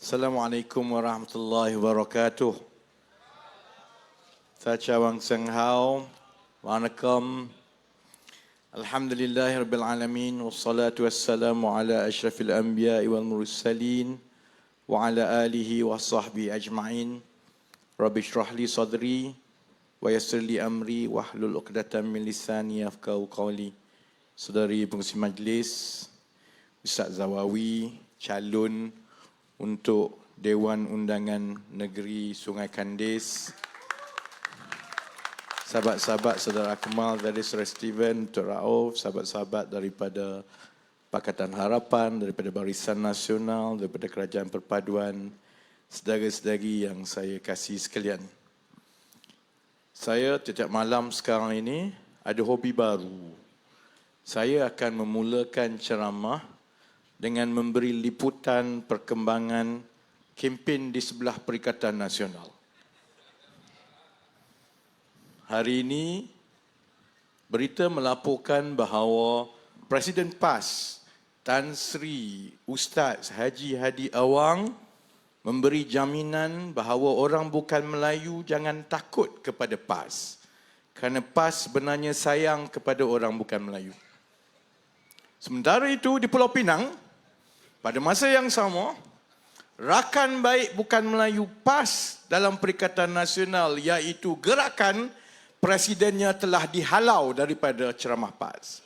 Assalamualaikum warahmatullahi wabarakatuh. Tachawang Senghau, Wanakkam. Alhamdulillahirabbil alamin wassalatu wassalamu ala asyrafil anbiya'i wal mursalin wa ala alihi wa sahbihi ajma'in. Rabbi shrah li sadri wa yassir li amri wahlul 'uqdatam min lisani yafqahu qawli. Saudari pengurusi majlis, Ustaz Zawawi, calon untuk Dewan Undangan Negeri Sungai Kandis, sahabat-sahabat saudara Akmal dari Saudara Steven, Dr. Rauf, sahabat-sahabat daripada Pakatan Harapan, daripada Barisan Nasional, daripada Kerajaan Perpaduan, saudara-saudari yang saya kasih sekalian. Saya setiap malam sekarang ini ada hobi baru. Saya akan memulakan ceramah dengan memberi liputan perkembangan kempen di sebelah Perikatan Nasional. Hari ini, berita melaporkan bahawa Presiden PAS Tan Sri Ustaz Haji Hadi Awang memberi jaminan bahawa orang bukan Melayu jangan takut kepada PAS, kerana PAS sebenarnya sayang kepada orang bukan Melayu. Sementara itu di Pulau Pinang, pada masa yang sama, rakan baik bukan Melayu PAS dalam Perikatan Nasional, iaitu gerakan presidennya telah dihalau daripada ceramah PAS.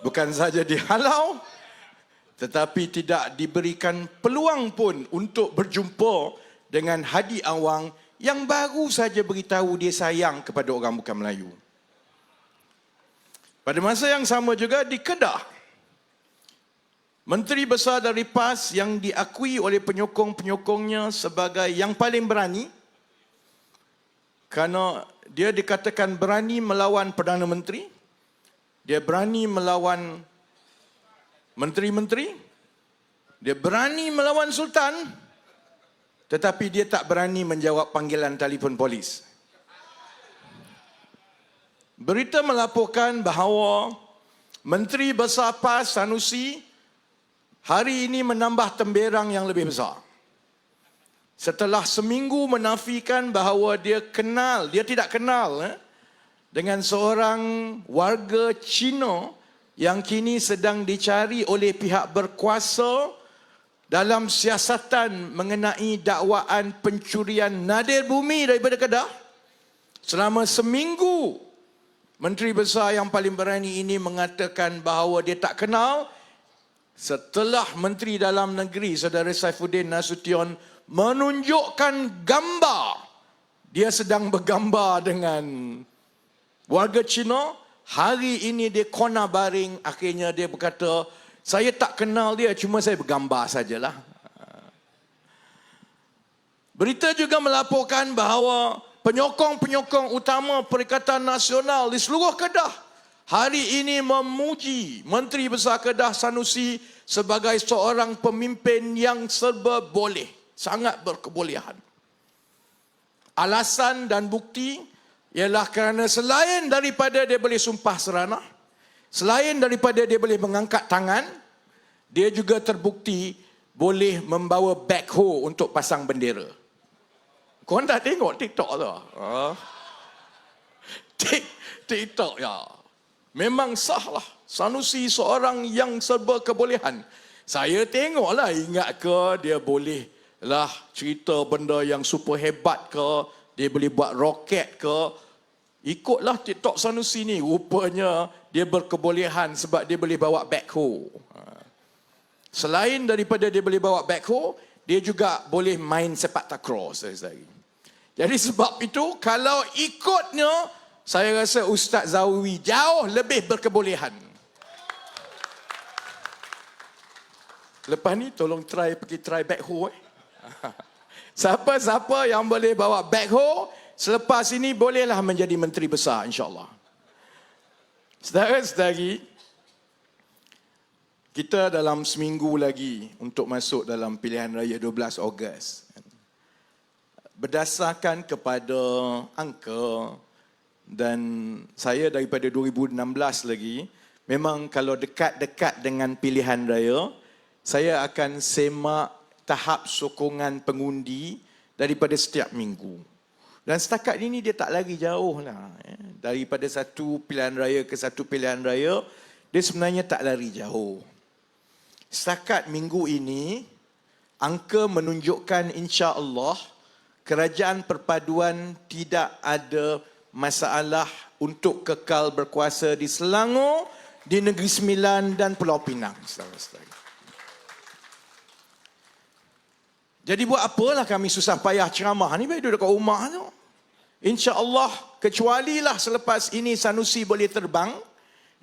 Bukan saja dihalau, tetapi tidak diberikan peluang pun untuk berjumpa dengan Hadi Awang yang baru saja beritahu dia sayang kepada orang bukan Melayu. Pada masa yang sama juga di Kedah, Menteri Besar dari PAS yang diakui oleh penyokong-penyokongnya sebagai yang paling berani, kerana dia dikatakan berani melawan Perdana Menteri, dia berani melawan menteri-menteri, dia berani melawan Sultan, tetapi dia tak berani menjawab panggilan telefon polis. Berita melaporkan bahawa Menteri Besar PAS Sanusi hari ini menambah temberang yang lebih besar. Setelah seminggu menafikan bahawa dia tidak kenal dengan seorang warga Cina yang kini sedang dicari oleh pihak berkuasa dalam siasatan mengenai dakwaan pencurian nadir bumi daripada Kedah. Selama seminggu, Menteri Besar yang paling berani ini mengatakan bahawa dia tak kenal, setelah Menteri Dalam Negeri Saudara Saifuddin Nasution menunjukkan gambar dia sedang bergambar dengan warga Cina. Hari ini dia kona baring, akhirnya dia berkata, saya tak kenal dia, cuma saya bergambar sajalah. Berita juga melaporkan bahawa penyokong-penyokong utama Perikatan Nasional di seluruh Kedah hari ini memuji Menteri Besar Kedah Sanusi sebagai seorang pemimpin yang serba boleh, sangat berkebolehan. Alasan dan bukti ialah kerana selain daripada dia boleh sumpah seranah, selain daripada dia boleh mengangkat tangan, dia juga terbukti boleh membawa backhoe untuk pasang bendera. Korang dah tengok TikTok tu? TikTok ya. Memang sahlah. Sanusi seorang yang serba kebolehan. Saya tengoklah, ingat ke dia boleh lah cerita benda yang super hebat ke, dia boleh buat roket ke. Ikutlah TikTok Sanusi ni, rupanya dia berkebolehan sebab dia boleh bawa backhoe. Selain daripada dia boleh bawa backhoe, dia juga boleh main sepak takraw. Jadi sebab itu, kalau ikutnya, saya rasa Ustaz Zawawi jauh lebih berkebolehan. Lepas ni tolong pergi try backhoe. Siapa-siapa yang boleh bawa backhoe, selepas ini bolehlah menjadi Menteri Besar, insyaAllah. Saudara-saudari, kita dalam seminggu lagi untuk masuk dalam pilihan raya 12 Ogos. Berdasarkan kepada angka, dan saya daripada 2016 lagi, memang kalau dekat-dekat dengan pilihan raya, saya akan semak tahap sokongan pengundi daripada setiap minggu. Dan setakat ini dia tak lari jauh lah. Daripada satu pilihan raya ke satu pilihan raya, dia sebenarnya tak lari jauh. Setakat minggu ini, angka menunjukkan insya-Allah Kerajaan Perpaduan tidak ada masalah untuk kekal berkuasa di Selangor, di Negeri Sembilan dan Pulau Pinang. Jadi buat apalah kami susah payah ceramah ni, baik duduk kat rumah tu. InsyaAllah, kecualilah selepas ini Sanusi boleh terbang,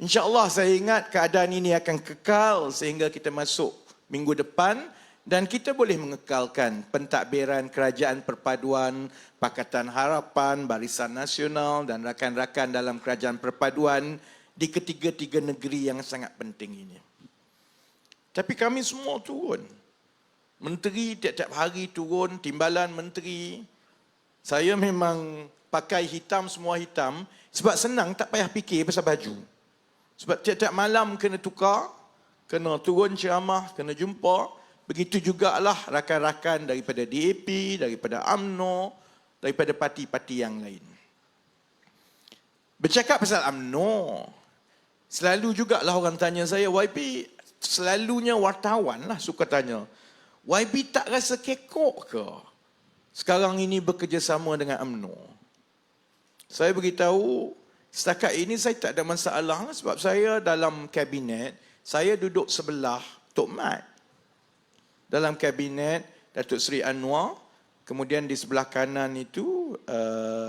InsyaAllah saya ingat keadaan ini akan kekal sehingga kita masuk minggu depan dan kita boleh mengekalkan pentadbiran Kerajaan Perpaduan, Pakatan Harapan, Barisan Nasional dan rakan-rakan dalam Kerajaan Perpaduan di ketiga-tiga negeri yang sangat penting ini. Tapi kami semua turun. Menteri tiap-tiap hari turun, timbalan menteri. Saya memang pakai hitam, semua hitam. Sebab senang, tak payah fikir pasal baju. Sebab tiap-tiap malam kena tukar, kena turun ceramah, kena jumpa. Begitu jugalah rakan-rakan daripada DAP, daripada UMNO, daripada parti-parti yang lain. Bercakap pasal UMNO, selalu jugalah orang tanya saya, YB, selalunya wartawan lah suka tanya, YB tak rasa kekok ke sekarang ini bekerjasama dengan UMNO? Saya beritahu, setakat ini saya tak ada masalah sebab saya dalam kabinet, saya duduk sebelah Tok Mat. Dalam kabinet Datuk Seri Anwar, kemudian di sebelah kanan itu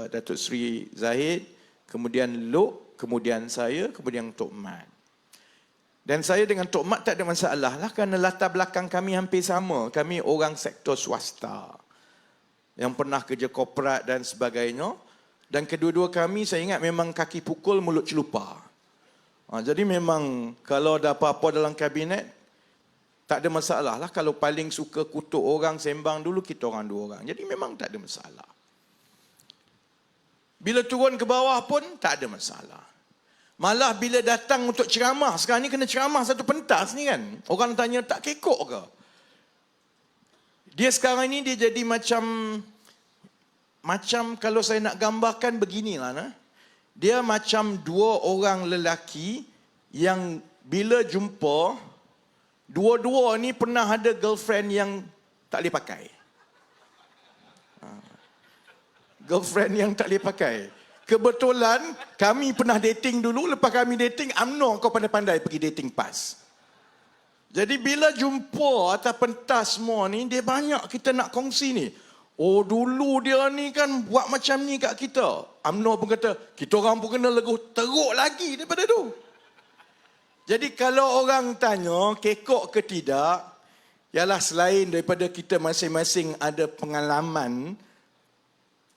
Datuk Seri Zahid, kemudian Lok, kemudian saya, kemudian Tok Mat. Dan saya dengan Tok Mat tak ada masalah lah kerana latar belakang kami hampir sama. Kami orang sektor swasta yang pernah kerja korporat dan sebagainya. Dan kedua-dua kami saya ingat memang kaki pukul mulut celupar. Jadi memang kalau ada apa-apa dalam kabinet, tak ada masalah lah. Kalau paling suka kutuk orang, sembang dulu, kita orang dua orang. Jadi memang tak ada masalah. Bila turun ke bawah pun tak ada masalah. Malah bila datang untuk ceramah, sekarang ni kena ceramah satu pentas ni kan. Orang tanya tak kekok ke? Dia sekarang ni dia jadi macam kalau saya nak gambarkan beginilah. Dia macam dua orang lelaki yang bila jumpa, dua-dua ni pernah ada girlfriend yang tak boleh pakai. Girlfriend yang tak boleh pakai. Kebetulan kami pernah dating dulu, lepas kami dating, UMNO kau pandai-pandai pergi dating PAS. Jadi bila jumpa atas pentas semua ni, dia banyak kita nak kongsi ni. Oh dulu dia ni kan buat macam ni kat kita. UMNO pun kata, kita orang pun kena leguh teruk lagi daripada tu. Jadi kalau orang tanya kekok ke tidak, ialah selain daripada kita masing-masing ada pengalaman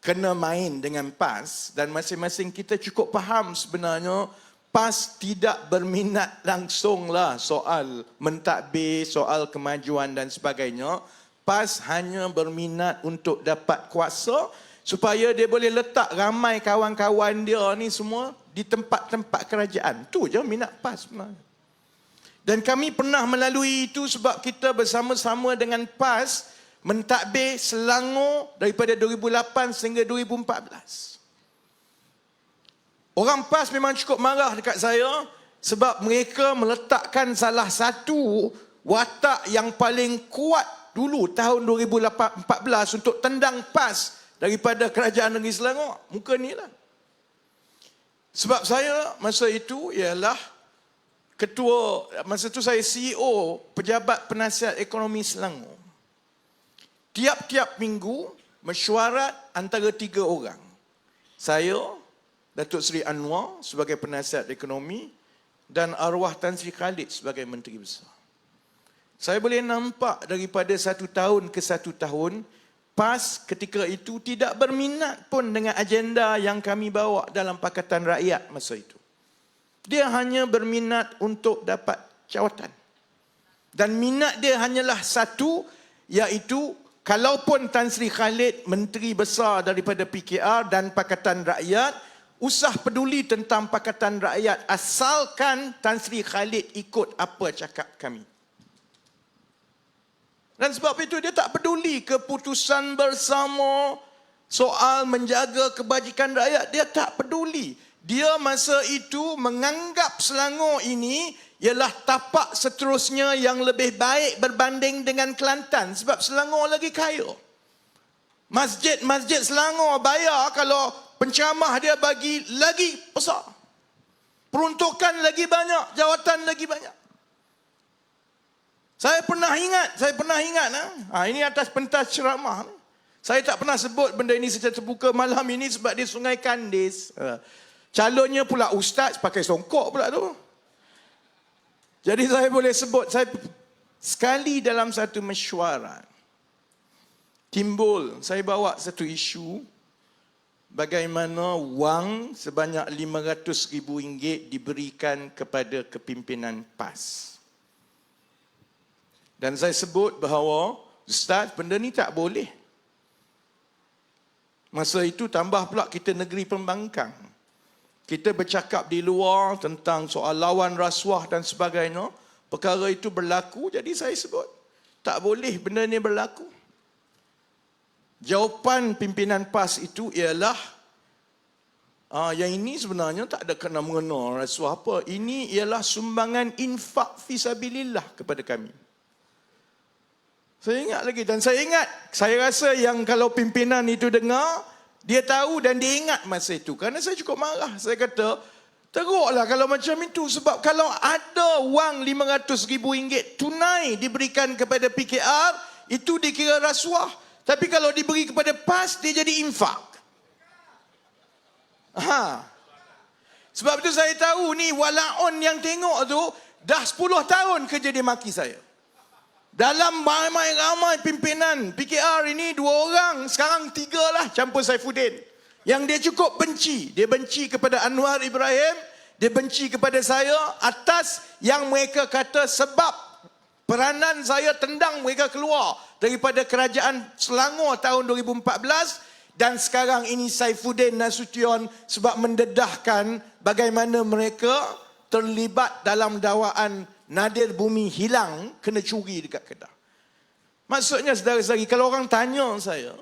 kena main dengan PAS dan masing-masing kita cukup faham sebenarnya PAS tidak berminat langsunglah soal mentadbir, soal kemajuan dan sebagainya. PAS hanya berminat untuk dapat kuasa supaya dia boleh letak ramai kawan-kawan dia ni semua di tempat-tempat kerajaan. Tu je minat PAS sebenarnya. Dan kami pernah melalui itu sebab kita bersama-sama dengan PAS mentadbir Selangor daripada 2008 sehingga 2014. Orang PAS memang cukup marah dekat saya sebab mereka meletakkan salah satu watak yang paling kuat dulu tahun 2014 untuk tendang PAS daripada Kerajaan Negeri Selangor. Muka ni lah. Sebab saya masa itu ialah masa itu saya CEO Pejabat Penasihat Ekonomi Selangor. Tiap-tiap minggu mesyuarat antara 3 orang. Saya, Datuk Seri Anwar sebagai penasihat ekonomi dan arwah Tan Sri Khalid sebagai Menteri Besar. Saya boleh nampak daripada satu tahun ke satu tahun, PAS ketika itu tidak berminat pun dengan agenda yang kami bawa dalam Pakatan Rakyat masa itu. Dia hanya berminat untuk dapat jawatan. Dan minat dia hanyalah satu, iaitu kalaupun Tan Sri Khalid Menteri Besar daripada PKR dan Pakatan Rakyat, usah peduli tentang Pakatan Rakyat asalkan Tan Sri Khalid ikut apa cakap kami. Dan sebab itu dia tak peduli keputusan bersama soal menjaga kebajikan rakyat. Dia tak peduli. Dia masa itu menganggap Selangor ini ialah tapak seterusnya yang lebih baik berbanding dengan Kelantan. Sebab Selangor lagi kaya. Masjid Selangor bayar kalau penceramah dia bagi lagi besar. Peruntukan lagi banyak, jawatan lagi banyak. Saya pernah ingat. Ini atas pentas ceramah. Saya tak pernah sebut benda ini secara terbuka malam ini sebab di Sungai Kandis. Calonnya pula ustaz pakai songkok pula tu. Jadi saya boleh sebut, saya sekali dalam satu mesyuarat timbul, saya bawa satu isu bagaimana wang sebanyak RM500,000 diberikan kepada kepimpinan PAS. Dan saya sebut bahawa, Ustaz, benda ni tak boleh. Masa itu tambah pula kita negeri pembangkang. Kita bercakap di luar tentang soal lawan rasuah dan sebagainya. Perkara itu berlaku, jadi saya sebut, tak boleh benda ni berlaku. Jawapan pimpinan PAS itu ialah, yang ini sebenarnya tak ada kena-mengena rasuah apa. Ini ialah sumbangan infak fisabilillah kepada kami. Saya ingat lagi, dan saya rasa yang kalau pimpinan itu dengar, dia tahu dan dia ingat masa itu. Kerana saya cukup marah. Saya kata, teruklah kalau macam itu. Sebab kalau ada wang RM500,000 tunai diberikan kepada PKR, itu dikira rasuah. Tapi kalau diberi kepada PAS, dia jadi infak. Sebab itu saya tahu ni walaon yang tengok tu, dah 10 tahun kerja dia maki saya. Dalam ramai pimpinan PKR ini 2 orang, sekarang 3 lah campur Saifuddin. Yang dia cukup benci. Dia benci kepada Anwar Ibrahim, dia benci kepada saya atas yang mereka kata sebab peranan saya tendang mereka keluar daripada kerajaan Selangor tahun 2014 dan sekarang ini Saifuddin Nasution sebab mendedahkan bagaimana mereka terlibat dalam dakwaan Nadir Bumi hilang kena curi dekat Kedah. Maksudnya saudara-saudari, kalau orang tanya saya,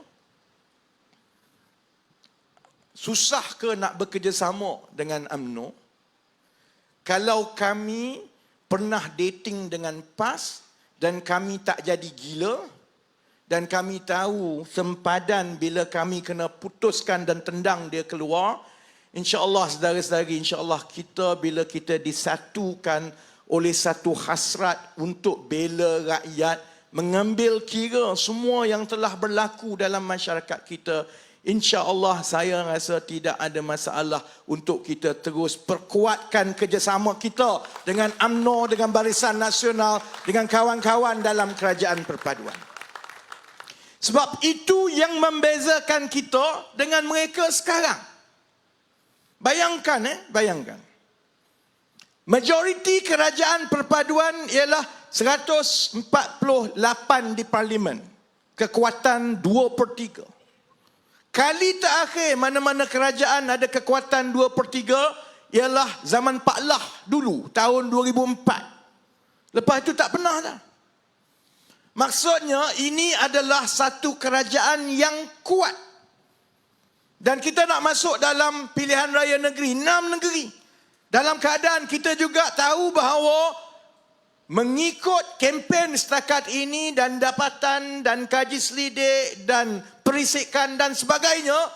susah ke nak bekerjasama dengan UMNO? Kalau kami pernah dating dengan PAS dan kami tak jadi gila dan kami tahu sempadan bila kami kena putuskan dan tendang dia keluar, insya-Allah saudara-saudari, insya-Allah kita bila kita disatukan oleh satu hasrat untuk bela rakyat, mengambil kira semua yang telah berlaku dalam masyarakat kita, insya-Allah saya rasa tidak ada masalah untuk kita terus perkuatkan kerjasama kita dengan UMNO, dengan Barisan Nasional, dengan kawan-kawan dalam kerajaan perpaduan. Sebab itu yang membezakan kita dengan mereka sekarang. Bayangkan. Majoriti kerajaan perpaduan ialah 148 di parlimen. Kekuatan 2/3. Kali terakhir mana-mana kerajaan ada kekuatan 2/3 ialah zaman Pak Lah dulu, tahun 2004. Lepas itu tak pernah dah. Maksudnya ini adalah satu kerajaan yang kuat. Dan kita nak masuk dalam pilihan raya negeri, 6 negeri. Dalam keadaan kita juga tahu bahawa mengikut kempen setakat ini dan dapatan dan kaji selidik dan perisikan dan sebagainya,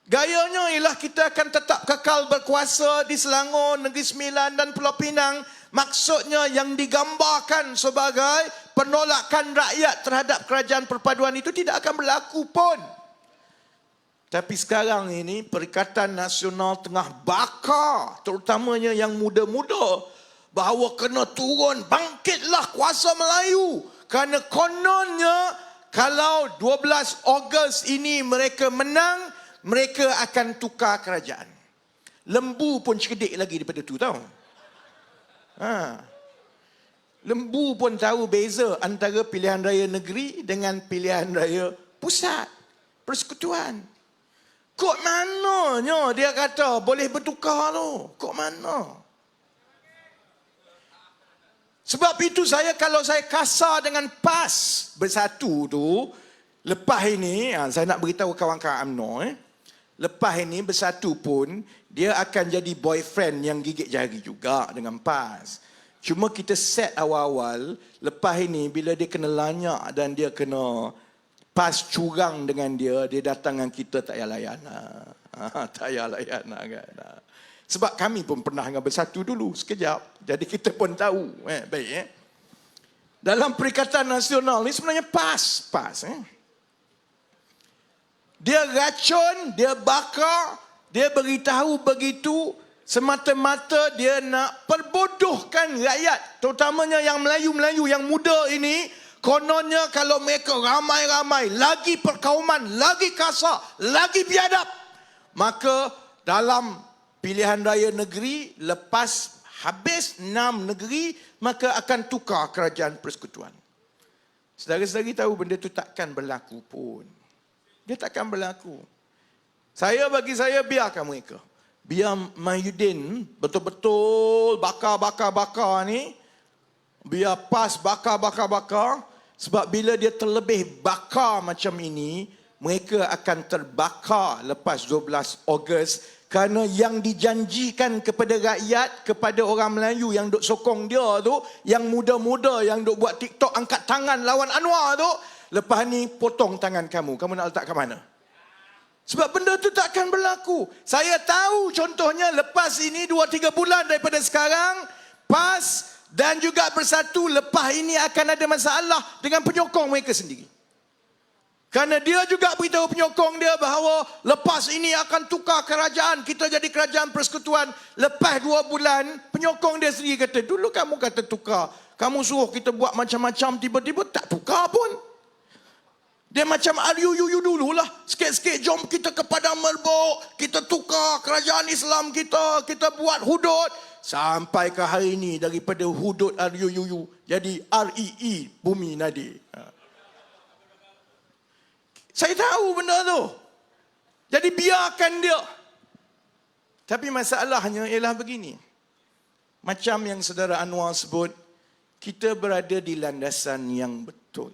gayanya ialah kita akan tetap kekal berkuasa di Selangor, Negeri Sembilan dan Pulau Pinang. Maksudnya yang digambarkan sebagai penolakan rakyat terhadap kerajaan perpaduan itu tidak akan berlaku pun. Tapi sekarang ini Perikatan Nasional tengah bakar, terutamanya yang muda-muda, bahawa kena turun, bangkitlah kuasa Melayu. Kerana kononnya kalau 12 Ogos ini mereka menang, mereka akan tukar kerajaan. Lembu pun cerdik lagi daripada tu, tahu? Lembu pun tahu beza antara pilihan raya negeri dengan pilihan raya pusat, persekutuan. Kok mananya dia kata boleh bertukar tu? Kok mana? Sebab itu kalau saya kasar dengan PAS bersatu tu, lepas ini, saya nak beritahu kawan-kawan UMNO, lepas ini bersatu pun, dia akan jadi boyfriend yang gigit jari juga dengan PAS. Cuma kita set awal-awal, lepas ini bila dia kena lanyak dan dia kena PAS curang dengan dia datang dengan kita tak payah layan. Tak payah layan kan. Sebab kami pun pernah dengan bersatu dulu sekejap. Jadi kita pun tahu. Baik. Dalam Perikatan Nasional ni sebenarnya PAS. Dia racun, dia bakar, dia beritahu begitu semata-mata dia nak perbodohkan rakyat. Terutamanya yang Melayu-Melayu yang muda ini. Kononnya kalau mereka ramai-ramai, lagi perkauman, lagi kasar, lagi biadab. Maka dalam pilihan raya negeri, lepas habis 6 negeri, maka akan tukar kerajaan persekutuan. Saudara-saudari tahu benda itu takkan berlaku pun. Dia takkan berlaku. Bagi saya, biarkan mereka. Biar Mahyudin betul-betul bakar ni. Biar PAS bakar. Sebab bila dia terlebih bakar macam ini, mereka akan terbakar lepas 12 Ogos. Kerana yang dijanjikan kepada rakyat, kepada orang Melayu yang duk sokong dia tu, yang muda-muda yang duk buat TikTok angkat tangan lawan Anwar tu, lepas ni potong tangan kamu nak letak ke mana? Sebab benda tu takkan berlaku. Saya tahu contohnya lepas ini 2-3 bulan daripada sekarang, PAS dan juga bersatu lepas ini akan ada masalah dengan penyokong mereka sendiri. Kerana dia juga beritahu penyokong dia bahawa lepas ini akan tukar kerajaan, kita jadi kerajaan persekutuan. Lepas 2 bulan, penyokong dia sendiri kata, dulu kamu kata tukar, kamu suruh kita buat macam-macam, tiba-tiba tak tukar pun. Dia macam RUU dululah. Sikit-sikit jom kita ke Padang Merbok, kita tukar kerajaan Islam kita buat hudud. Sampai ke hari ini daripada hudud RUU jadi REE, Bumi Nadi. Saya tahu benda tu. Jadi biarkan dia. Tapi masalahnya ialah begini. Macam yang saudara Anwar sebut, kita berada di landasan yang betul.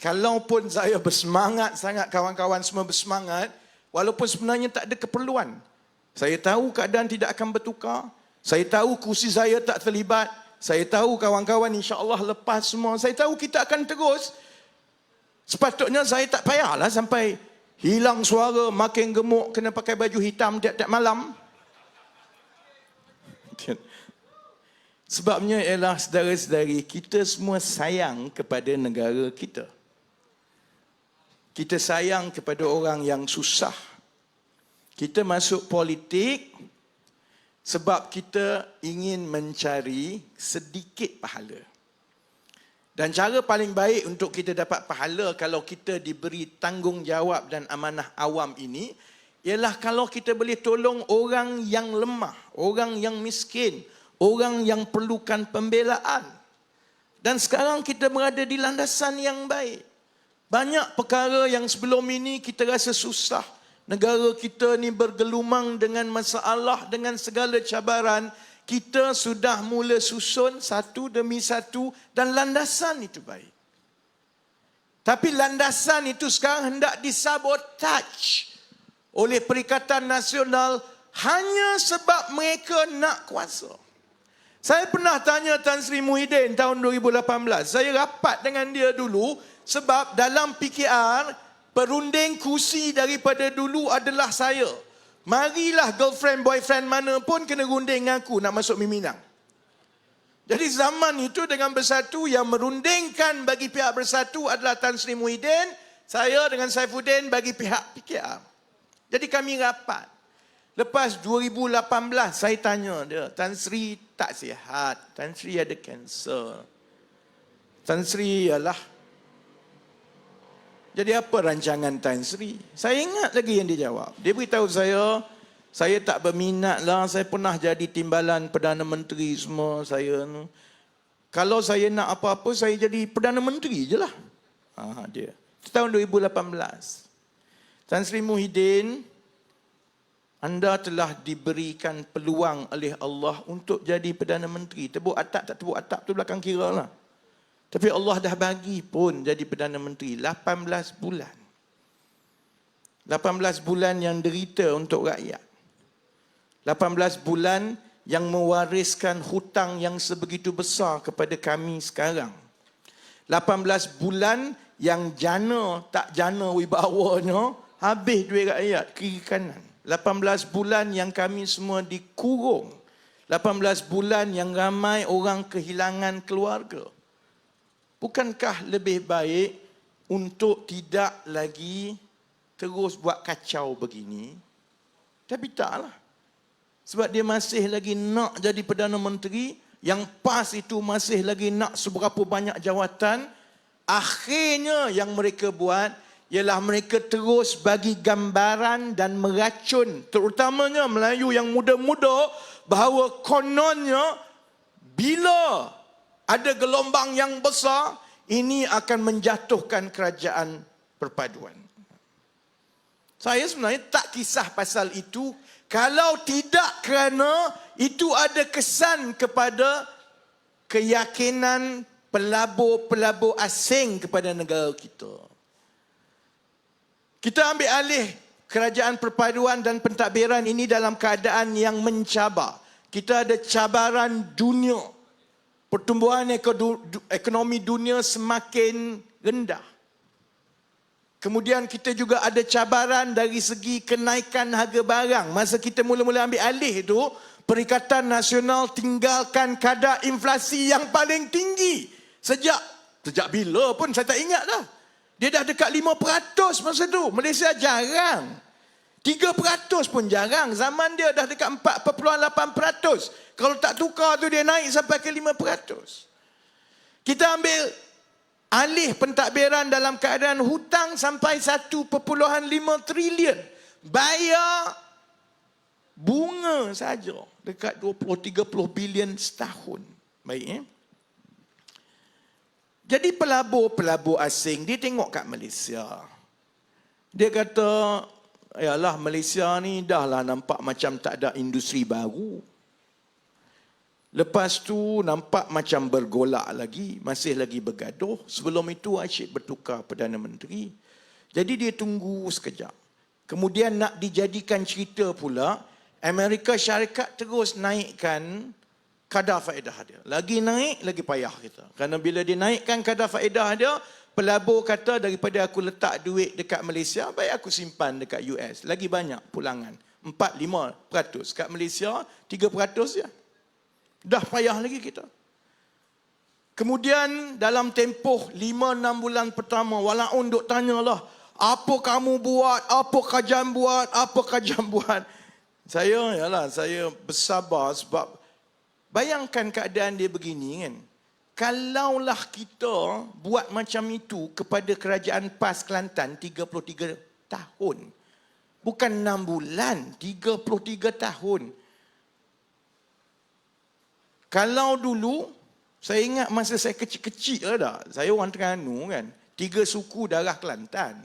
Kalaupun saya bersemangat sangat, kawan-kawan semua bersemangat, walaupun sebenarnya tak ada keperluan. Saya tahu keadaan tidak akan bertukar. Saya tahu kursi saya tak terlibat. Saya tahu kawan-kawan insya-Allah lepas semua. Saya tahu kita akan terus. Sepatutnya saya tak payahlah sampai hilang suara, makin gemuk, kena pakai baju hitam tiap-tiap malam. Sebabnya ialah saudara-saudari, kita semua sayang kepada negara kita. Kita sayang kepada orang yang susah. Kita masuk politik sebab kita ingin mencari sedikit pahala. Dan cara paling baik untuk kita dapat pahala kalau kita diberi tanggungjawab dan amanah awam ini, ialah kalau kita boleh tolong orang yang lemah, orang yang miskin, orang yang perlukan pembelaan. Dan sekarang kita berada di landasan yang baik. Banyak perkara yang sebelum ini kita rasa susah. Negara kita ni bergelumang dengan masalah, dengan segala cabaran. Kita sudah mula susun satu demi satu dan landasan itu baik. Tapi landasan itu sekarang hendak disabotaj oleh Perikatan Nasional hanya sebab mereka nak kuasa. Saya pernah tanya Tan Sri Muhyiddin tahun 2018. Saya rapat dengan dia dulu sebab dalam PKR perunding kursi daripada dulu adalah saya. Marilah girlfriend, boyfriend mana pun kena runding dengan aku nak masuk Miminang. Jadi zaman itu dengan Bersatu yang merundingkan bagi pihak Bersatu adalah Tan Sri Muhyiddin, saya dengan Saifuddin bagi pihak PKR. Jadi kami rapat. Lepas 2018 saya tanya dia, Tan Sri tak sihat, Tan Sri ada kanser. Tan Sri ialah. Jadi apa rancangan Tan Sri? Saya ingat lagi yang dia jawab. Dia beritahu saya tak berminat lah. Saya pernah jadi timbalan Perdana Menteri semua. Kalau saya nak apa-apa, saya jadi Perdana Menteri je lah. Dia. Itu tahun 2018. Tan Sri Muhyiddin anda telah diberikan peluang oleh Allah untuk jadi Perdana Menteri. Tepuk atap tak tepuk atap tu belakang kira lah. Tapi Allah dah bagi pun jadi Perdana Menteri 18 bulan. 18 bulan yang derita untuk rakyat. 18 bulan yang mewariskan hutang yang sebegitu besar kepada kami sekarang. 18 bulan yang jana tak jana wibawanya, habis duit rakyat kiri kanan. 18 bulan yang kami semua dikurung. 18 bulan yang ramai orang kehilangan keluarga. Bukankah lebih baik untuk tidak lagi terus buat kacau begini? Tapi taklah. Sebab dia masih lagi nak jadi Perdana Menteri, yang PAS itu masih lagi nak seberapa banyak jawatan. Akhirnya yang mereka buat ialah mereka terus bagi gambaran dan meracun, terutamanya Melayu yang muda-muda, bahawa kononnya bila ada gelombang yang besar, ini akan menjatuhkan kerajaan perpaduan. Saya sebenarnya tak kisah pasal itu, kalau tidak kerana itu ada kesan kepada keyakinan pelabur-pelabur asing kepada negara kita. Kita ambil alih kerajaan perpaduan dan pentadbiran ini dalam keadaan yang mencabar. Kita ada cabaran dunia. Pertumbuhan ekonomi dunia semakin rendah. Kemudian kita juga ada cabaran dari segi kenaikan harga barang. Masa kita mula-mula ambil alih itu, Perikatan Nasional tinggalkan kadar inflasi yang paling tinggi. Sejak bila pun saya tak ingat dah. Dia dah dekat 5% masa tu. Malaysia jarang. 3% pun jarang. Zaman dia dah dekat 4.8%. Kalau tak tukar tu dia naik sampai ke 5%. Kita ambil alih pentadbiran dalam keadaan hutang sampai 1.5 trilion. Bayar bunga saja dekat 20-30 bilion setahun. Baik. Jadi pelabur-pelabur asing dia tengok kat Malaysia. Dia kata, yalah Malaysia ni dah lah nampak macam tak ada industri baru. Lepas tu nampak macam bergolak lagi, masih lagi bergaduh. Sebelum itu asyik bertukar Perdana Menteri. Jadi dia tunggu sekejap. Kemudian nak dijadikan cerita pula, Amerika Syarikat terus naikkan kadar faedah dia. Lagi naik, lagi payah kita. Kerana bila dia naikkan kadar faedah dia, pelabur kata daripada aku letak duit dekat Malaysia, baik aku simpan dekat US. Lagi banyak pulangan. 4-5%. Kat Malaysia, 3% je. Dah payah lagi kita. Kemudian dalam tempoh 5-6 bulan pertama, walaupun duk tanyalah, apa kamu buat, apa kajian buat, apa kajian buat. Saya bersabar sebab bayangkan keadaan dia begini kan. Kalaulah kita buat macam itu kepada kerajaan PAS Kelantan 33 tahun. Bukan 6 bulan, 33 tahun. Kalau dulu, saya ingat masa saya kecil-kecil dah. Saya orang Terengganu kan. 3 suku darah Kelantan.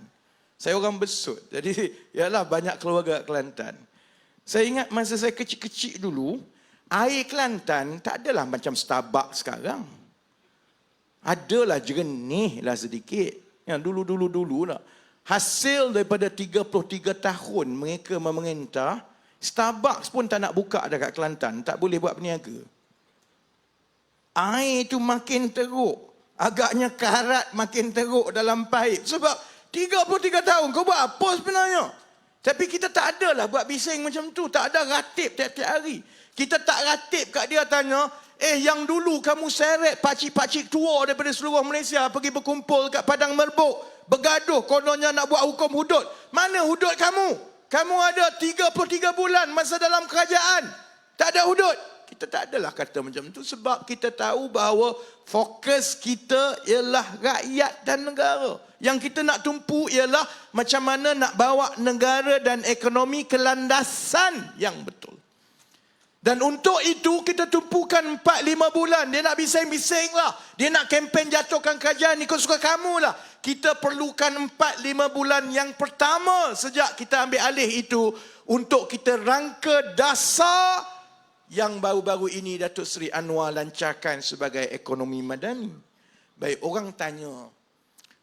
Saya orang Besut. Jadi, yalah banyak keluarga Kelantan. Saya ingat masa saya kecil-kecil dulu, air Kelantan tak adalah macam Starbucks sekarang. Adalah jernih lah sedikit. Yang dulu-dulu lah. Hasil daripada 33 tahun mereka memerintah, Starbucks pun tak nak buka dekat Kelantan. Tak boleh buat peniaga. Air itu makin teruk. Agaknya karat makin teruk dalam paip. Sebab 33 tahun kau buat apa sebenarnya? Tapi kita tak ada lah buat bising macam tu. Tak ada ratib tiap-tiap hari. Kita tak ratib kat dia tanya, yang dulu kamu seret pakcik-pakcik tua daripada seluruh Malaysia pergi berkumpul kat Padang Merbuk. Bergaduh kononnya nak buat hukum hudud. Mana hudud kamu? Kamu ada 33 bulan masa dalam kerajaan. Tak ada hudud. Kita tak adalah kata macam tu sebab kita tahu bahawa fokus kita ialah rakyat dan negara. Yang kita nak tumpu ialah macam mana nak bawa negara dan ekonomi ke landasan yang betul. Dan untuk itu kita tumpukan 4-5 bulan. Dia nak bising-bising lah. Dia nak kempen jatuhkan kerajaan ikut suka kamu lah. Kita perlukan 4-5 bulan yang pertama sejak kita ambil alih itu untuk kita rangka dasar yang baru-baru ini Datuk Seri Anwar lancarkan sebagai ekonomi madani. Baik, orang tanya,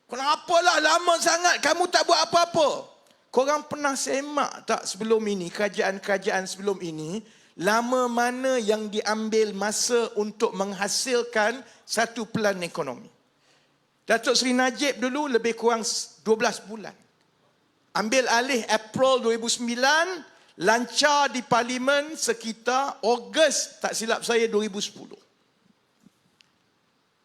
kenapalah lama sangat kamu tak buat apa-apa? Korang pernah semak tak sebelum ini, kerajaan-kerajaan sebelum ini, lama mana yang diambil masa untuk menghasilkan satu pelan ekonomi? Datuk Seri Najib dulu lebih kurang 12 bulan. Ambil alih April 2009, lancar di Parlimen sekitar Ogos, tak silap saya, 2010.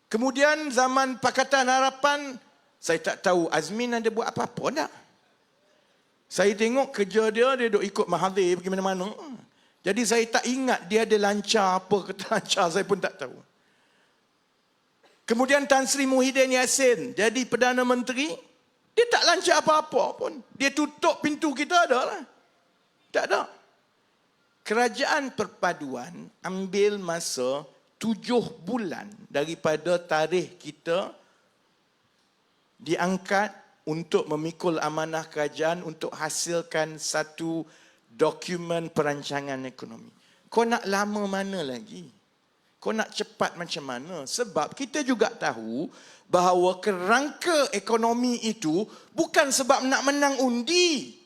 Kemudian zaman Pakatan Harapan, saya tak tahu Azmin ada buat apa-apa tak? Saya tengok kerja dia duk ikut Mahathir pergi mana-mana. Jadi saya tak ingat dia ada lancar apa ke tak lancar, saya pun tak tahu. Kemudian Tan Sri Muhyiddin Yassin jadi Perdana Menteri, dia tak lancar apa-apa pun. Dia tutup pintu kita ada lah. Tak ada. Kerajaan perpaduan ambil masa 7 bulan daripada tarikh kita diangkat untuk memikul amanah kerajaan untuk hasilkan satu dokumen perancangan ekonomi. Kau nak lama mana lagi? Kau nak cepat macam mana? Sebab kita juga tahu bahawa kerangka ekonomi itu bukan sebab nak menang undi.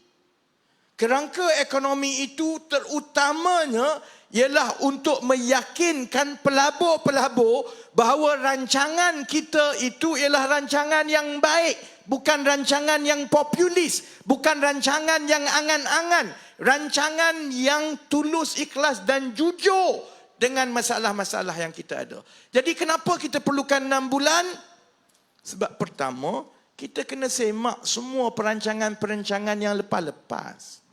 Kerangka ekonomi itu terutamanya ialah untuk meyakinkan pelabur-pelabur bahawa rancangan kita itu ialah rancangan yang baik. Bukan rancangan yang populis. Bukan rancangan yang angan-angan. Rancangan yang tulus, ikhlas dan jujur dengan masalah-masalah yang kita ada. Jadi kenapa kita perlukan 6 bulan? Sebab pertama, kita kena semak semua perancangan-perancangan yang lepas-lepas.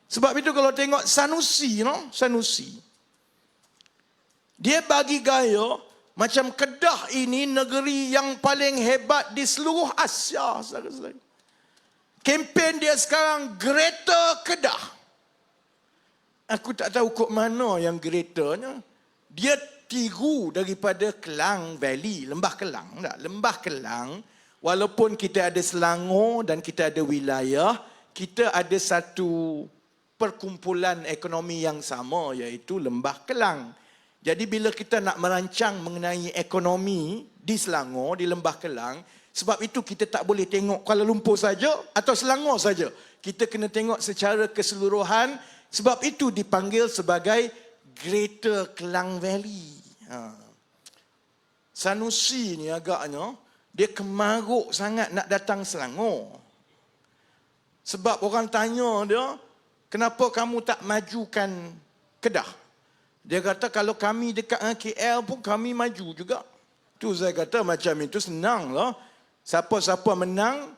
Sebab itu kalau tengok Sanusi, dia bagi gaya macam Kedah ini negeri yang paling hebat di seluruh Asia. Kempen dia sekarang Greater Kedah. Aku tak tahu kok mana yang greaternya. Dia tiru daripada Kelang Valley, Lembah Kelang. Lembah Kelang, walaupun kita ada Selangor dan kita ada wilayah, kita ada satu perkumpulan ekonomi yang sama, iaitu Lembah Kelang. Jadi bila kita nak merancang mengenai ekonomi di Selangor, di Lembah Kelang, sebab itu kita tak boleh tengok Kuala Lumpur saja atau Selangor saja. Kita kena tengok secara keseluruhan. Sebab itu dipanggil sebagai Greater Kelang Valley. Sanusi ni agaknya, dia kemaruk sangat nak datang Selangor. Sebab orang tanya dia, kenapa kamu tak majukan Kedah? Dia kata kalau kami dekat dengan KL pun kami maju juga. Tu saya kata macam itu senang lah. Siapa-siapa menang,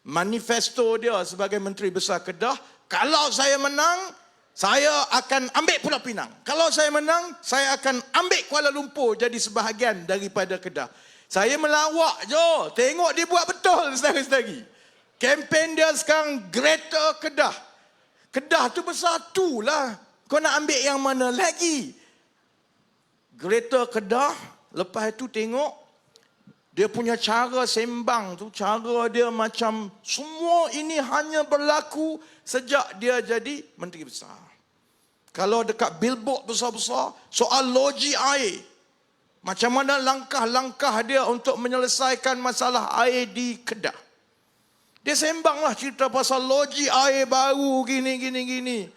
manifesto dia sebagai Menteri Besar Kedah, kalau saya menang, saya akan ambil Pulau Pinang. Kalau saya menang, saya akan ambil Kuala Lumpur jadi sebahagian daripada Kedah. Saya melawak je. Tengok dia buat betul, saudara-saudari. Kempen dia sekarang Greater Kedah. Kedah tu besar tu lah. Kau nak ambil yang mana lagi? Greater Kedah, lepas itu tengok, dia punya cara sembang tu, cara dia macam semua ini hanya berlaku sejak dia jadi Menteri Besar. Kalau dekat billboard besar-besar, soal loji air. Macam mana langkah-langkah dia untuk menyelesaikan masalah air di Kedah. Dia sembanglah cerita pasal loji air baru gini.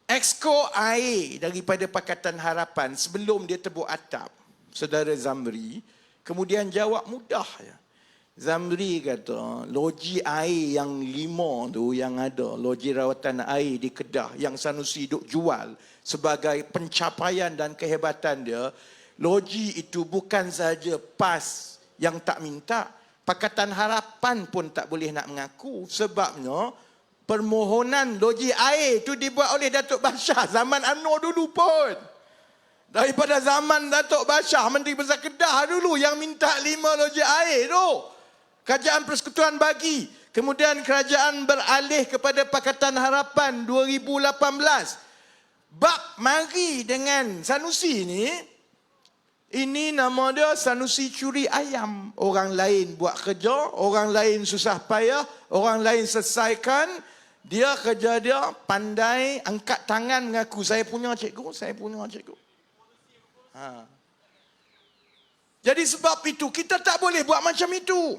Exco air daripada Pakatan Harapan sebelum dia tebuk atap. Saudara Zamri, kemudian jawab mudah. Zamri kata, loji air yang 5 tu yang ada, loji rawatan air di Kedah yang Sanusi duk jual sebagai pencapaian dan kehebatan dia, loji itu bukan saja PAS yang tak minta, Pakatan Harapan pun tak boleh nak mengaku. Sebabnya, permohonan loji air itu dibuat oleh Datuk Bashar zaman UMNO dulu pun. Daripada zaman Datuk Bashar, Menteri Besar Kedah dulu yang minta 5 loji air tu. Kerajaan Persekutuan bagi. Kemudian kerajaan beralih kepada Pakatan Harapan 2018. bab mari dengan Sanusi ni, ini nama dia Sanusi curi ayam. Orang lain buat kerja, orang lain susah payah, orang lain selesaikan. Dia kerja dia pandai angkat tangan mengaku, saya punya cikgu, saya punya cikgu. Jadi sebab itu kita tak boleh buat macam itu.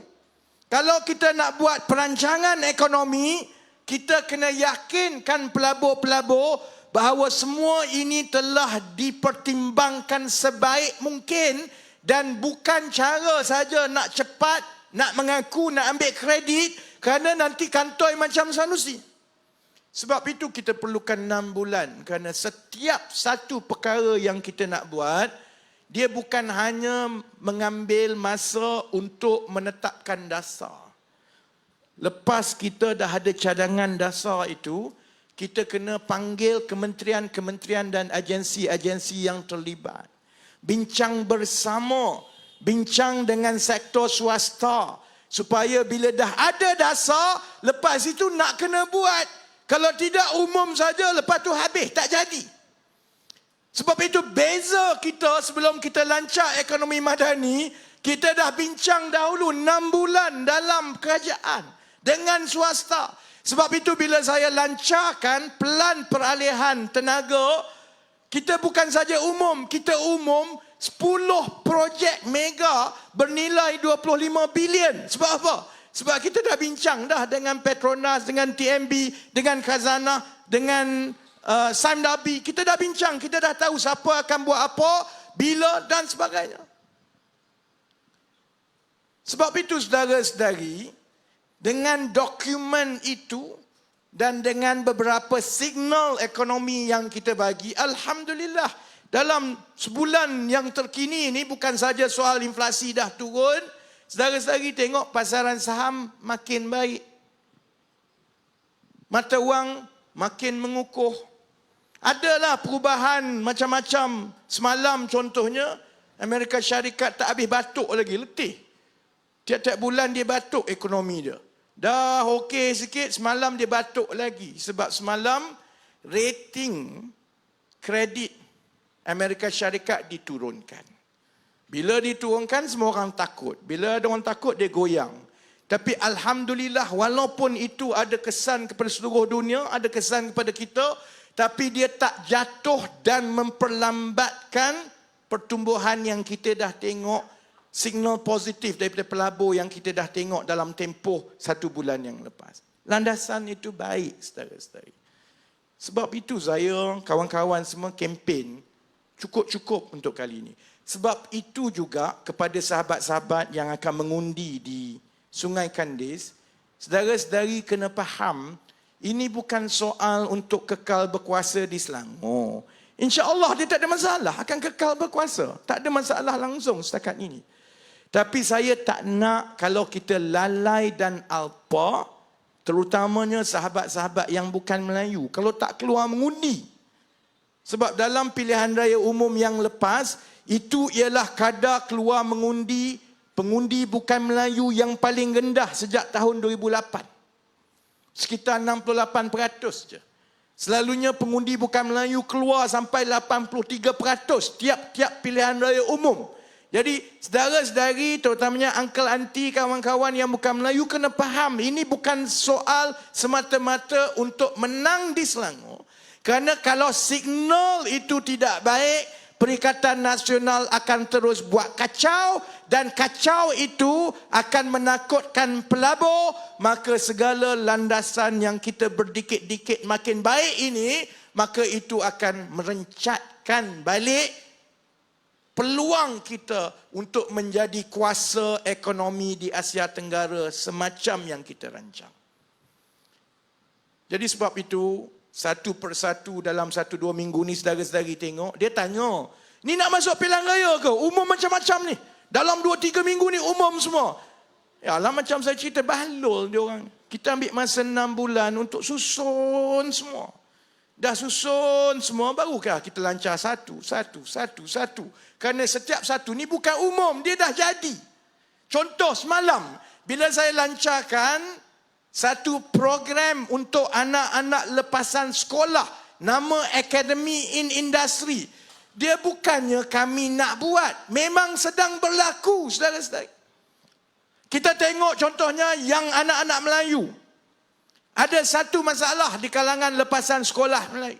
Kalau kita nak buat perancangan ekonomi, kita kena yakinkan pelabur-pelabur bahawa semua ini telah dipertimbangkan sebaik mungkin dan bukan cara saja nak cepat, nak mengaku, nak ambil kredit kerana nanti kantoi macam Sanusi. Sebab itu kita perlukan 6 bulan kerana setiap satu perkara yang kita nak buat, dia bukan hanya mengambil masa untuk menetapkan dasar. Lepas kita dah ada cadangan dasar itu, kita kena panggil kementerian-kementerian dan agensi-agensi yang terlibat. Bincang bersama, bincang dengan sektor swasta. Supaya bila dah ada dasar, lepas itu nak kena buat. Kalau tidak umum saja, lepas tu habis, tak jadi. Sebab itu beza kita sebelum kita lancar ekonomi madani, kita dah bincang dahulu 6 bulan dalam kerajaan dengan swasta. Sebab itu bila saya lancarkan pelan peralihan tenaga, kita bukan saja umum, kita umum 10 projek mega bernilai 25 bilion. Sebab apa? Sebab kita dah bincang dah dengan Petronas, dengan TMB, dengan Khazanah, dengan Sime Darby. Kita dah bincang, kita dah tahu siapa akan buat apa, bila dan sebagainya. Sebab itu saudara-saudari, dengan dokumen itu dan dengan beberapa signal ekonomi yang kita bagi, alhamdulillah, dalam sebulan yang terkini ini bukan saja soal inflasi dah turun, saudara-saudari tengok pasaran saham makin baik. Mata wang makin mengukuh. Adalah perubahan macam-macam. Semalam contohnya, Amerika Syarikat tak habis batuk lagi, letih. Tiap-tiap bulan dia batuk ekonomi dia. Dah okey sikit, semalam dia batuk lagi. Sebab semalam rating kredit Amerika Syarikat diturunkan. Bila diturunkan, semua orang takut. Bila ada orang takut, dia goyang. Tapi alhamdulillah, walaupun itu ada kesan kepada seluruh dunia, ada kesan kepada kita, tapi dia tak jatuh dan memperlambatkan pertumbuhan yang kita dah tengok, signal positif daripada pelabur yang kita dah tengok dalam tempoh 1 bulan yang lepas. Landasan itu baik, saudara-saudari. Sebab itu saya, kawan-kawan semua kempen cukup-cukup untuk kali ini. Sebab itu juga kepada sahabat-sahabat yang akan mengundi di Sungai Kandis, saudara-saudari kena faham, ini bukan soal untuk kekal berkuasa di Selangor. InsyaAllah dia tak ada masalah, akan kekal berkuasa. Tak ada masalah langsung setakat ini. Tapi saya tak nak kalau kita lalai dan alpa, terutamanya sahabat-sahabat yang bukan Melayu, kalau tak keluar mengundi. Sebab dalam pilihan raya umum yang lepas, itu ialah kadar keluar mengundi, pengundi bukan Melayu yang paling rendah sejak tahun 2008. Sekitar 68% je. Selalunya pengundi bukan Melayu keluar sampai 83% tiap-tiap pilihan raya umum. Jadi saudara-saudari, terutamanya uncle auntie, kawan-kawan yang bukan Melayu kena faham, ini bukan soal semata-mata untuk menang di Selangor. Kerana kalau signal itu tidak baik, Perikatan Nasional akan terus buat kacau dan kacau itu akan menakutkan pelabur, maka segala landasan yang kita berdikit-dikit makin baik ini, maka itu akan merencatkan balik peluang kita untuk menjadi kuasa ekonomi di Asia Tenggara semacam yang kita rancang. Jadi sebab itu, satu persatu dalam 1-2 minggu ni saudara-saudari tengok, dia tanya, ni nak masuk pilihan raya ke? Umum macam-macam ni. Dalam 2-3 minggu ni umum semua. Ya lah, macam saya cerita, bahlul dia orang. Kita ambil masa 6 bulan untuk susun semua. Dah susun semua, barukah kita lancar satu. Kerana setiap satu ni bukan umum, dia dah jadi. Contoh semalam, bila saya lancarkan satu program untuk anak-anak lepasan sekolah nama Academy in Industry. Dia bukannya kami nak buat. Memang sedang berlaku, saudara-saudara. Kita tengok contohnya yang anak-anak Melayu. Ada satu masalah di kalangan lepasan sekolah Melayu.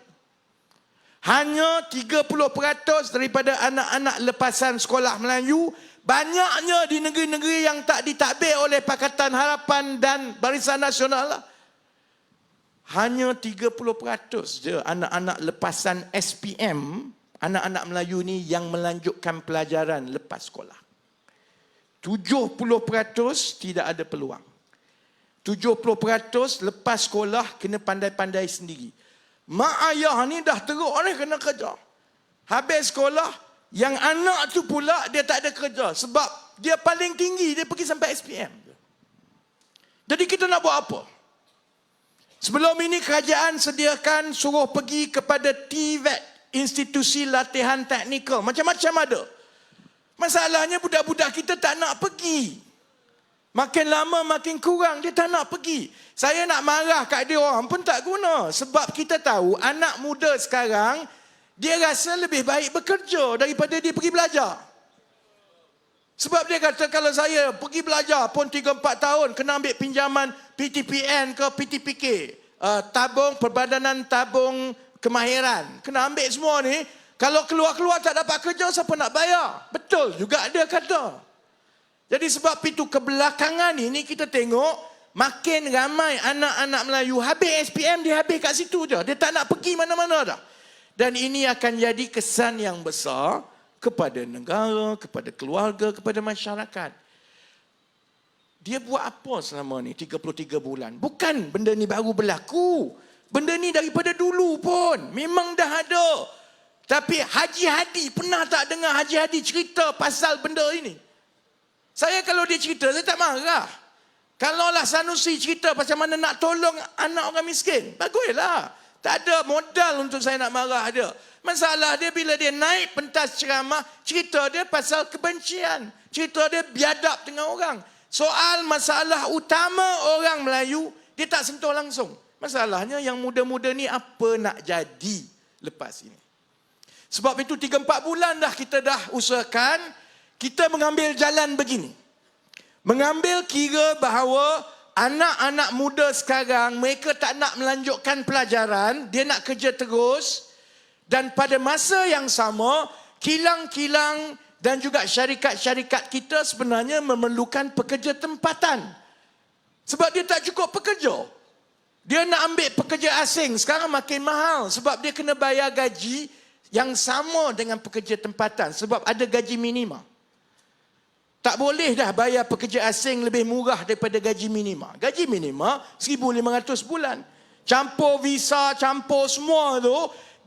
Hanya 30% daripada anak-anak lepasan sekolah Melayu, banyaknya di negeri-negeri yang tak ditadbir oleh Pakatan Harapan dan Barisan Nasional lah. Hanya 30% je anak-anak lepasan SPM, anak-anak Melayu ni yang melanjutkan pelajaran lepas sekolah. 70% tidak ada peluang. 70% lepas sekolah kena pandai-pandai sendiri. Mak ayah ni dah teruk ni kena kerja. Habis sekolah, yang anak tu pula dia tak ada kerja. Sebab dia paling tinggi, dia pergi sampai SPM. Jadi kita nak buat apa? Sebelum ini kerajaan sediakan suruh pergi kepada TVET, Institusi Latihan Teknikal. Macam-macam ada. Masalahnya budak-budak kita tak nak pergi. Makin lama makin kurang, dia tak nak pergi. Saya nak marah kat dia orang pun tak guna. Sebab kita tahu anak muda sekarang, dia rasa lebih baik bekerja daripada dia pergi belajar. Sebab dia kata kalau saya pergi belajar pun 3-4 tahun, kena ambil pinjaman PTPN ke PTPK. Tabung, Perbadanan Tabung Kemahiran. Kena ambil semua ni. Kalau keluar-keluar tak dapat kerja, siapa nak bayar? Betul juga dia kata. Jadi sebab itu kebelakangan ini kita tengok makin ramai anak-anak Melayu habis SPM, dia habis kat situ je. Dia tak nak pergi mana-mana dah. Dan ini akan jadi kesan yang besar kepada negara, kepada keluarga, kepada masyarakat. Dia buat apa selama ni 33 bulan? Bukan benda ni baru berlaku. Benda ni daripada dulu pun. Memang dah ada. Tapi Haji Hadi, pernah tak dengar Haji Hadi cerita pasal benda ini? Saya kalau dia cerita, saya tak marah. Kalaulah Sanusi cerita pasal mana nak tolong anak orang miskin, baguslah. Tak ada modal untuk saya nak marah dia. Masalah dia bila dia naik pentas ceramah, cerita dia pasal kebencian. Cerita dia biadab dengan orang. Soal masalah utama orang Melayu, dia tak sentuh langsung. Masalahnya yang muda-muda ni apa nak jadi lepas ini. Sebab itu 3-4 bulan dah kita dah usahakan, kita mengambil jalan begini. Mengambil kira bahawa anak-anak muda sekarang, mereka tak nak melanjutkan pelajaran, dia nak kerja terus. Dan pada masa yang sama, kilang-kilang dan juga syarikat-syarikat kita sebenarnya memerlukan pekerja tempatan. Sebab dia tak cukup pekerja. Dia nak ambil pekerja asing, sekarang makin mahal. Sebab dia kena bayar gaji yang sama dengan pekerja tempatan. Sebab ada gaji minima. Tak boleh dah bayar pekerja asing lebih murah daripada gaji minima. Gaji minima 1,500 bulan. Campur visa, campur semua tu,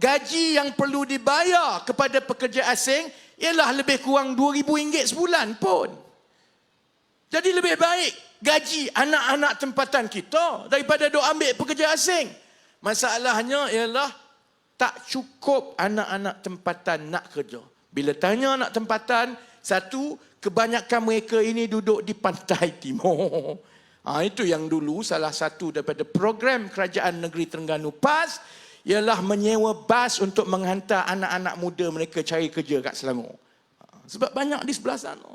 gaji yang perlu dibayar kepada pekerja asing ialah lebih kurang RM2,000 sebulan pun. Jadi lebih baik gaji anak-anak tempatan kita daripada duk ambil pekerja asing. Masalahnya ialah tak cukup anak-anak tempatan nak kerja. Bila tanya anak tempatan, satu, kebanyakan mereka ini duduk di pantai timur. Itu yang dulu salah satu daripada program Kerajaan Negeri Terengganu PAS ialah menyewa bas untuk menghantar anak-anak muda mereka cari kerja kat Selangor. Sebab banyak di sebelah sana.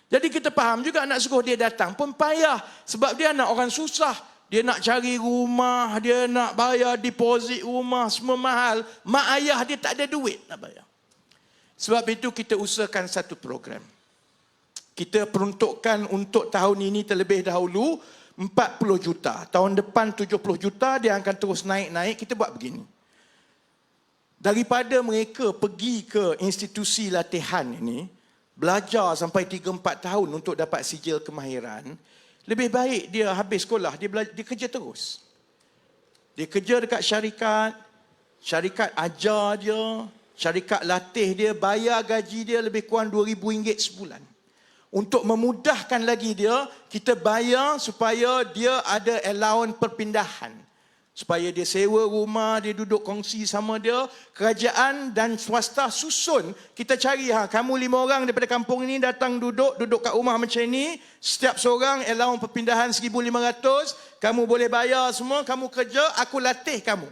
Jadi kita faham juga anak suruh dia datang pun payah. Sebab dia anak orang susah. Dia nak cari rumah, dia nak bayar deposit rumah, semua mahal. Mak ayah dia tak ada duit nak bayar. Sebab itu kita usahakan satu program. Kita peruntukkan untuk tahun ini terlebih dahulu 40 juta. Tahun depan 70 juta, dia akan terus naik-naik. Kita buat begini. Daripada mereka pergi ke institusi latihan ini, belajar sampai 3-4 tahun untuk dapat sijil kemahiran, lebih baik dia habis sekolah, dia kerja terus. Dia kerja dekat syarikat, syarikat ajar dia, syarikat latih dia, bayar gaji dia lebih kurang RM2,000 sebulan. Untuk memudahkan lagi dia, kita bayar supaya dia ada allowance perpindahan. Supaya dia sewa rumah, dia duduk kongsi sama dia. Kerajaan dan swasta susun. Kita cari, kamu 5 orang daripada kampung ini datang duduk kat rumah macam ini. Setiap seorang allowance perpindahan 1,500. Kamu boleh bayar semua, kamu kerja, aku latih kamu.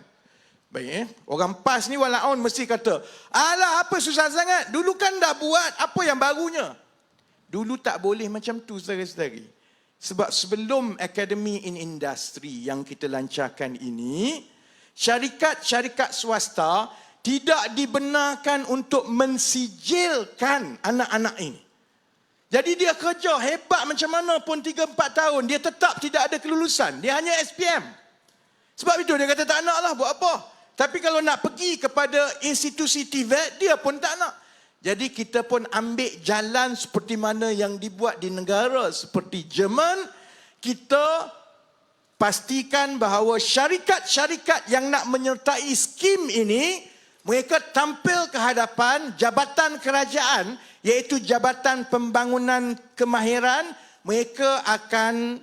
Baik, orang PAS ni walaupun mesti kata, alah apa susah sangat, dulu kan dah buat, apa yang barunya? Dulu tak boleh macam tu saudara-saudari. Sebab sebelum Academy in Industry yang kita lancarkan ini, syarikat-syarikat swasta tidak dibenarkan untuk mensijilkan anak-anak ini. Jadi dia kerja hebat macam mana pun 3-4 tahun, dia tetap tidak ada kelulusan. Dia hanya SPM. Sebab itu dia kata tak nak lah buat apa. Tapi kalau nak pergi kepada institusi TVET, dia pun tak nak. Jadi kita pun ambil jalan seperti mana yang dibuat di negara seperti Jerman. Kita pastikan bahawa syarikat-syarikat yang nak menyertai skim ini, mereka tampil ke hadapan jabatan kerajaan, iaitu Jabatan Pembangunan Kemahiran. Mereka akan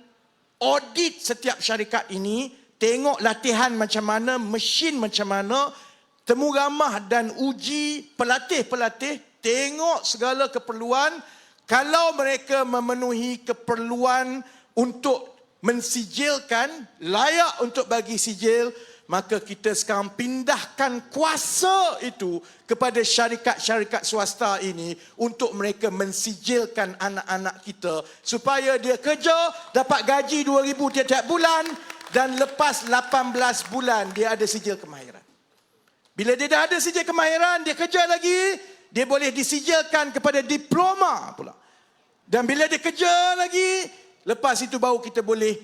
audit setiap syarikat ini, tengok latihan macam mana, mesin macam mana, temu ramah dan uji pelatih-pelatih, tengok segala keperluan. Kalau mereka memenuhi keperluan untuk mensijilkan, layak untuk bagi sijil, maka kita sekarang pindahkan kuasa itu kepada syarikat-syarikat swasta ini untuk mereka mensijilkan anak-anak kita supaya dia kerja, dapat gaji 2,000 tiap-tiap bulan dan lepas 18 bulan dia ada sijil kemahiran. Bila dia dah ada sijil kemahiran, dia kerja lagi, dia boleh disijilkan kepada diploma pula. Dan bila dia kerja lagi, lepas itu baru kita boleh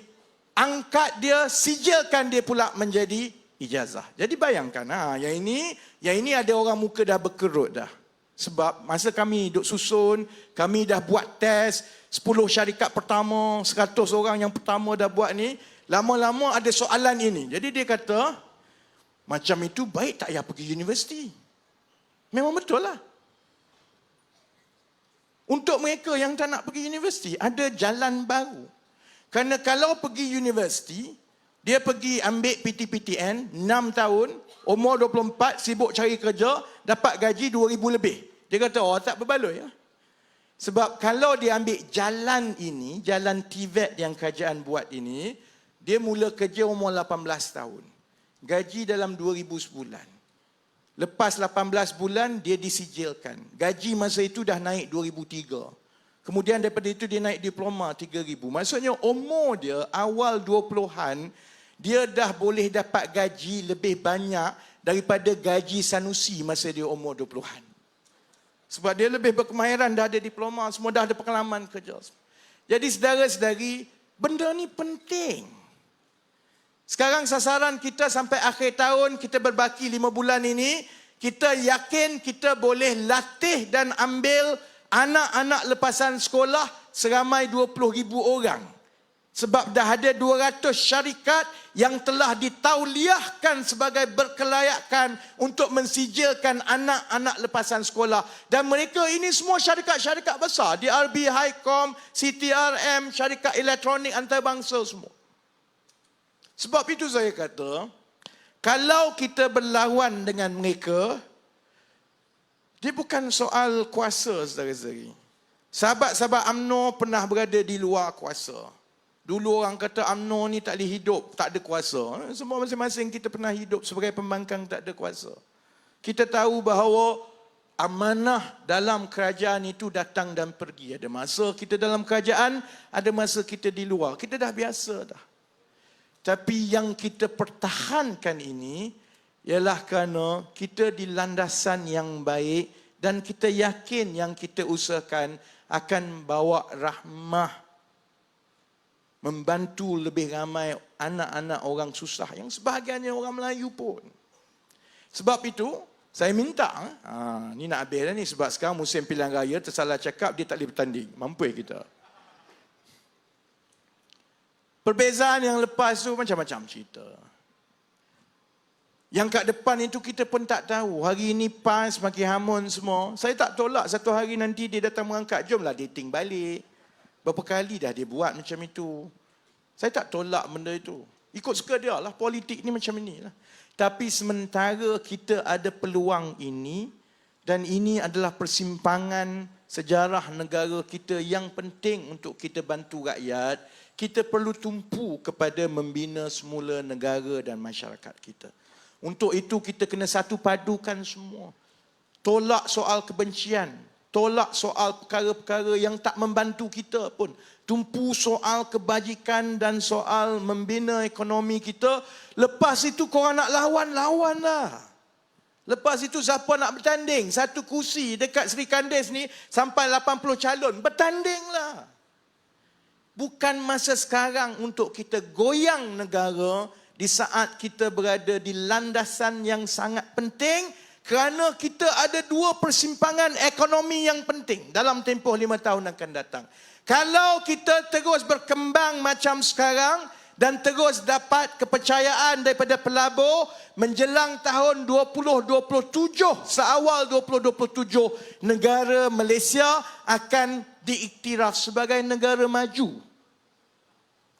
angkat dia, sijilkan dia pula menjadi ijazah. Jadi bayangkan, yang ini ada orang muka dah berkerut dah. Sebab masa kami duk susun, kami dah buat test, 10 syarikat pertama, 100 orang yang pertama dah buat ni, lama-lama ada soalan ini. Jadi dia kata, macam itu baik tak payah pergi universiti. Memang betul lah. Untuk mereka yang tak nak pergi universiti, ada jalan baru. Kerana kalau pergi universiti, dia pergi ambil PTPTN 6 tahun, umur 24, sibuk cari kerja, dapat gaji 2,000 lebih. Dia kata, tak berbaloi ya. Sebab kalau dia ambil jalan ini, jalan TVET yang kerajaan buat ini, dia mula kerja umur 18 tahun. Gaji dalam 2,000 sebulan. Lepas 18 bulan, dia disijilkan. Gaji masa itu dah naik 2,003. Kemudian daripada itu dia naik diploma 3,000. Maksudnya umur dia awal 20-an, dia dah boleh dapat gaji lebih banyak daripada gaji Sanusi masa dia umur 20-an. Sebab dia lebih berkemahiran, dah ada diploma, semua dah ada pengalaman kerja. Jadi saudara-saudari, benda ni penting. Sekarang sasaran kita sampai akhir tahun, kita berbaki 5 bulan ini, kita yakin kita boleh latih dan ambil anak-anak lepasan sekolah seramai 20,000 orang. Sebab dah ada 200 syarikat yang telah ditauliahkan sebagai berkelayakan untuk mensijilkan anak-anak lepasan sekolah. Dan mereka ini semua syarikat-syarikat besar. DRB, Highcom, CTRM, syarikat elektronik antarabangsa semua. Sebab itu saya kata, kalau kita berlawan dengan mereka, dia bukan soal kuasa, saudara-saudari. Sahabat-sahabat UMNO pernah berada di luar kuasa. Dulu orang kata UMNO ni tak boleh hidup, tak ada kuasa. Semua masing-masing kita pernah hidup sebagai pembangkang tak ada kuasa. Kita tahu bahawa amanah dalam kerajaan itu datang dan pergi. Ada masa kita dalam kerajaan, ada masa kita di luar. Kita dah biasa dah. Tapi yang kita pertahankan ini ialah kerana kita di landasan yang baik dan kita yakin yang kita usahakan akan bawa rahmah, membantu lebih ramai anak-anak orang susah yang sebahagiannya orang Melayu pun. Sebab itu saya minta, ni nak habis dah ni sebab sekarang musim pilihan raya, tersalah cakap dia tak boleh bertanding. Mampu kita. Perbezaan yang lepas tu macam-macam cerita. Yang kat depan itu kita pun tak tahu. Hari ini PAS makin hamun semua. Saya tak tolak satu hari nanti dia datang mengangkat. Jomlah dating balik. Berapa kali dah dia buat macam itu. Saya tak tolak benda itu. Ikut suka dia lah. Politik ni macam ini lah. Tapi sementara kita ada peluang ini. Dan ini adalah persimpangan sejarah negara kita yang penting untuk kita bantu rakyat. Kita perlu tumpu kepada membina semula negara dan masyarakat kita. Untuk itu kita kena satu padukan semua. Tolak soal kebencian. Tolak soal perkara-perkara yang tak membantu kita pun. Tumpu soal kebajikan dan soal membina ekonomi kita. Lepas itu korang nak lawan, lawanlah. Lepas itu siapa nak bertanding? Satu kursi dekat Sri Kandes ni sampai 80 calon. Bertandinglah. Bukan masa sekarang untuk kita goyang negara di saat kita berada di landasan yang sangat penting kerana kita ada dua persimpangan ekonomi yang penting dalam tempoh 5 tahun akan datang. Kalau kita terus berkembang macam sekarang dan terus dapat kepercayaan daripada pelabur menjelang tahun 2027, seawal 2027, negara Malaysia akan diiktiraf sebagai negara maju.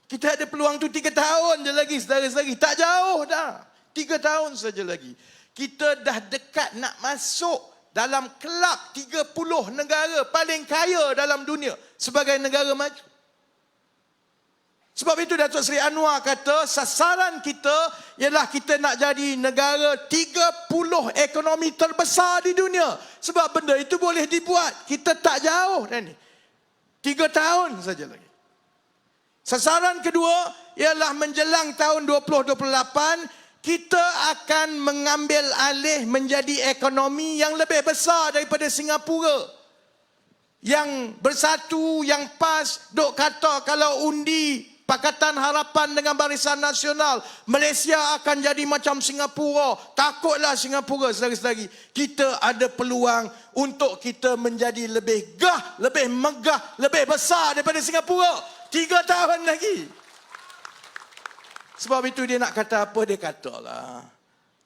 Kita ada peluang tu 3 tahun je lagi, saudara-saudari. Tak jauh dah. 3 tahun saja lagi. Kita dah dekat nak masuk dalam kelab 30 negara paling kaya dalam dunia sebagai negara maju. Sebab itu Datuk Seri Anwar kata sasaran kita ialah kita nak jadi negara 30 ekonomi terbesar di dunia. Sebab benda itu boleh dibuat. Kita tak jauh dah ni. 3 tahun saja lagi. Sasaran kedua ialah menjelang tahun 2028, kita akan mengambil alih menjadi ekonomi yang lebih besar daripada Singapura. Yang bersatu, yang PAS, duk kata kalau undi Pakatan Harapan dengan Barisan Nasional, Malaysia akan jadi macam Singapura. Takutlah Singapura, saudara-saudari. Kita ada peluang untuk kita menjadi lebih lebih megah, lebih besar daripada Singapura. 3 tahun lagi. Sebab itu dia nak kata apa, dia katalah.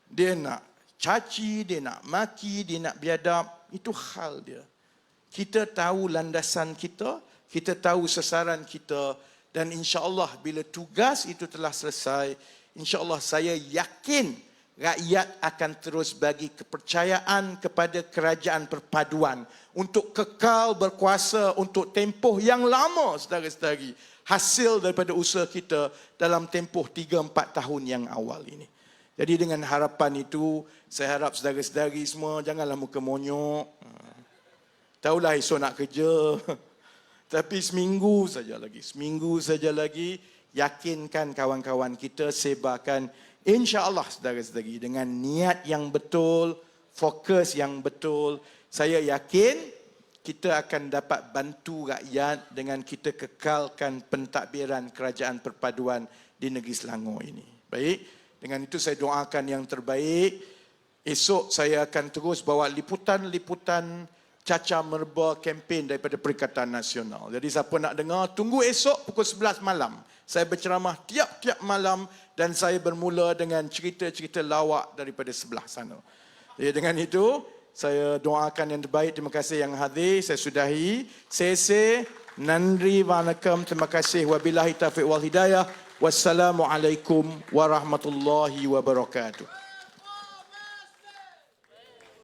Dia nak caci, dia nak maki, dia nak biadab. Itu hal dia. Kita tahu landasan kita, kita tahu sasaran kita. Dan insya-Allah bila tugas itu telah selesai, insya-Allah saya yakin rakyat akan terus bagi kepercayaan kepada kerajaan perpaduan untuk kekal berkuasa untuk tempoh yang lama, saudara-saudari, hasil daripada usaha kita dalam tempoh 3-4 tahun yang awal ini. Jadi dengan harapan itu, saya harap saudara-saudari semua janganlah muka monyok. Tahulah esok nak kerja. Tapi seminggu saja lagi, yakinkan kawan-kawan kita, sebarkan insya-Allah saudara-saudari dengan niat yang betul, fokus yang betul. Saya yakin kita akan dapat bantu rakyat dengan kita kekalkan pentadbiran kerajaan perpaduan di negeri Selangor ini. Baik, dengan itu saya doakan yang terbaik. Esok saya akan terus bawa liputan-liputan cacar merba kempen daripada Perikatan Nasional. Jadi siapa nak dengar, tunggu esok pukul 11 malam. Saya berceramah tiap-tiap malam dan saya bermula dengan cerita-cerita lawak daripada sebelah sana. Jadi dengan itu, saya doakan yang terbaik. Terima kasih yang hadir. Saya sudahi. Sese, nandri, vanakam. Terima kasih. Wabillahi taufiq wal hidayah. Wassalamualaikum warahmatullahi wabarakatuh.